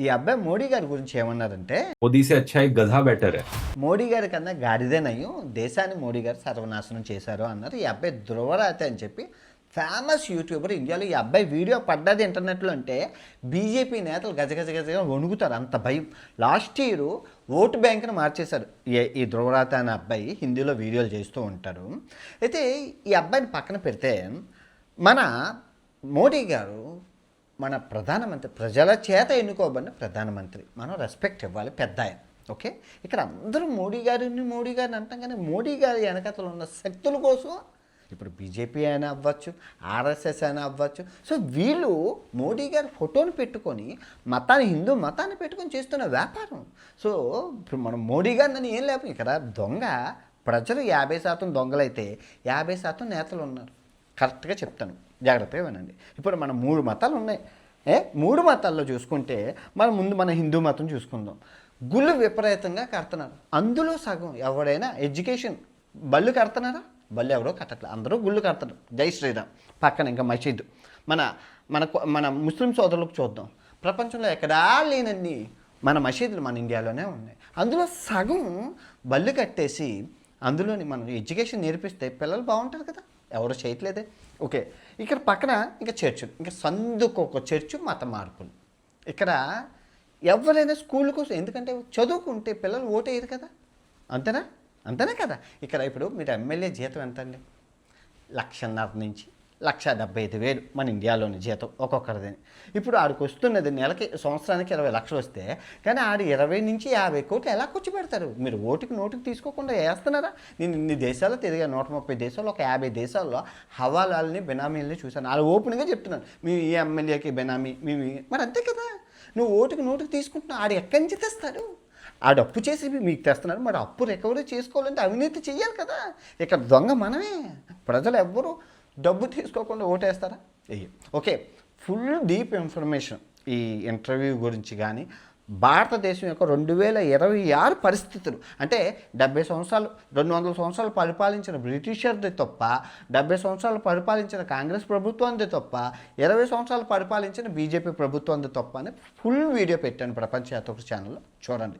ఈ అబ్బాయి మోడీ గారి గురించి ఏమన్నారంటే, मोदी से अच्छा एक गधा बेटर है। మోడీ గారి కన్నా గాడిదే నయ్యం, దేశాన్ని మోడీ గారు సర్వనాశనం చేశారు అన్నారు. ఈ అబ్బాయి ధృవరాతే అని చెప్పి ఫేమస్ యూట్యూబర్ ఇండియాలో. ఈ అబ్బాయి వీడియో పడ్డది ఇంటర్నెట్లో అంటే బీజేపీ నేతలు గజగజగా వణుకుతారు, అంత భయం. లాస్ట్ ఇయర్ ఓటు బ్యాంక్ని మార్చేశారు ఈ ధృవరాత అనే అబ్బాయి. హిందీలో వీడియోలు చేస్తూ ఉంటారు. అయితే ఈ అబ్బాయిని పక్కన పెడితే మన మోడీ గారు మన ప్రధానమంత్రి, ప్రజల చేత ఎన్నుకోబడిన ప్రధానమంత్రి. మనం రెస్పెక్ట్ ఇవ్వాలి, పెద్ద ఆయన. ఓకే, ఇక్కడ అందరూ మోడీ గారిని అంటాం, కానీ మోడీ గారి వెనకతలు ఉన్న శక్తుల కోసం ఇప్పుడు బీజేపీ అయినా అవ్వచ్చు, ఆర్ఎస్ఎస్ అయినా అవ్వచ్చు. సో వీళ్ళు మోడీ గారి ఫోటోని పెట్టుకొని హిందూ మతాన్ని పెట్టుకొని చేస్తున్న వ్యాపారం. సో ఇప్పుడు మనం మోడీ గారిని ఏం లేకపోతే ఇక్కడ దొంగ ప్రజలు 50% దొంగలైతే 50% నేతలు ఉన్నారు. కరెక్ట్గా చెప్తాను, జాగ్రత్తగా వినండి. ఇప్పుడు మనం 3 మతాలు ఉన్నాయి. 3 మతాల్లో చూసుకుంటే మన హిందూ మతం చూసుకుందాం. గుళ్ళు విపరీతంగా కడుతున్నారు. అందులో సగం ఎవడైనా ఎడ్యుకేషన్ బళ్ళు కడుతున్నారా? బళ్ళు ఎవరో కట్టట్లేదు, అందరూ గుళ్ళు కడుతున్నారు. జై శ్రీరామ్. పక్కన ఇంకా మసీదు. మన మన మన ముస్లిం సోదరులకు చూద్దాం, ప్రపంచంలో ఎక్కడా లేనన్ని మన మసీదులు మన ఇండియాలోనే ఉన్నాయి. అందులో సగం బళ్ళు కట్టేసి అందులోని మనం ఎడ్యుకేషన్ నేర్పిస్తే పిల్లలు బాగుంటారు కదా, ఎవరు చేయట్లేదే. ఓకే, ఇక్కడ పక్కన ఇంకా చర్చులు, ఇంకా సందుకొక చర్చు మత మార్పులు. ఇక్కడ ఎవరైనా స్కూల్ కోసం, ఎందుకంటే చదువుకుంటే పిల్లలు ఓటేయరు కదా, అంతేనా కదా. ఇక్కడ ఇప్పుడు మీరు ఎమ్మెల్యే జీతం ఎంత అండి? 1,50,000 నుంచి 1,75,000 మన ఇండియాలోని జీతం ఒక్కొక్కరిదని. ఇప్పుడు ఆడికి వస్తున్నది నెలకి, సంవత్సరానికి 20 లక్షలు వస్తే, కానీ ఆడు 20 నుంచి 50 కోట్లు ఎలా ఖర్చు పెడతారు? మీరు నోటికి తీసుకోకుండా వేస్తున్నారా? నేను ఇన్ని దేశాల్లో తిరిగా, 130 దేశాల్లో, ఒక 50 దేశాల్లో హవాలాలని బెనామీలని చూశాను. వాళ్ళు ఓపెన్గా చెప్తున్నాను, మేము ఈ ఎమ్మెల్యేకి బెనామీ, మరి అంతే కదా. నువ్వు నోటికి తీసుకుంటున్నావు, ఆడు ఎక్కడి నుంచి తెస్తాడు? ఆడు అప్పు చేసి మీకు తెస్తున్నారు, మరి అప్పు రికవరీ చేసుకోవాలంటే అవినీతి చెయ్యాలి కదా. ఇక్కడ దొంగ మనమే. ప్రజలు ఎవ్వరూ డబ్బు తీసుకోకుండా ఓటేస్తారా? ఓకే, ఫుల్ డీప్ ఇన్ఫర్మేషన్ ఈ ఇంటర్వ్యూ గురించి కానీ భారతదేశం యొక్క 2026 పరిస్థితులు, అంటే 70 సంవత్సరాలు 200 సంవత్సరాలు పరిపాలించిన బ్రిటిషర్ది తప్ప, 70 సంవత్సరాలు పరిపాలించిన కాంగ్రెస్ ప్రభుత్వాన్ని తప్ప, 20 సంవత్సరాలు పరిపాలించిన బీజేపీ ప్రభుత్వాన్ని తప్ప అని ఫుల్ వీడియో పెట్టాను ప్రపంచ యాత్ర ఛానల్లో, చూడండి.